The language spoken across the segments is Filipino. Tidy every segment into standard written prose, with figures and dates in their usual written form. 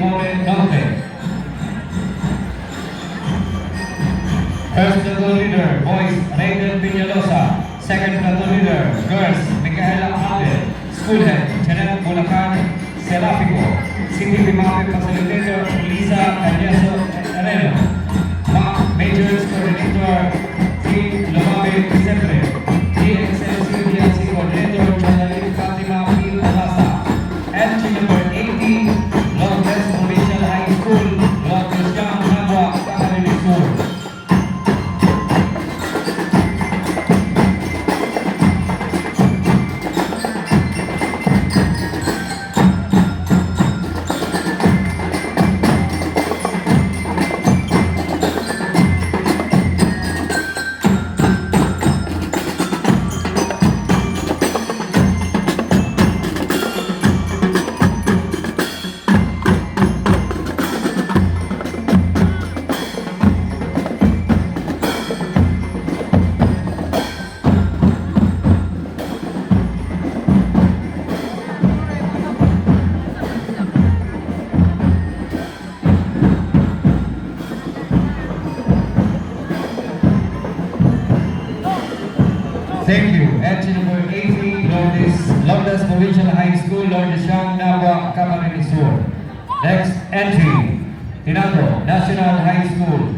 Timore Norte. First platoon leader, boys, Raiden Peñalosa. Second platoon leader, girls, Micaela Abel. School head, Janet Bulacan Serafico. City Limape facilitator, Lisa Calleso Areno. Majors coordinator, T. Lomabe Vicente. DXLC DLC coordinator, Janalyn Fatima P. Alasa. Entry number 80, Lourdes Provincial High School, Lourdes Jam Nabua, Camarines Sur. Thank you. Entry number 80, Lourdes Provincial High School, Lourdes Jam Nabua, Camarines Sur. Next entry, Tinago National High School.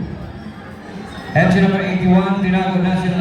Entry number 81, Tinago National High School.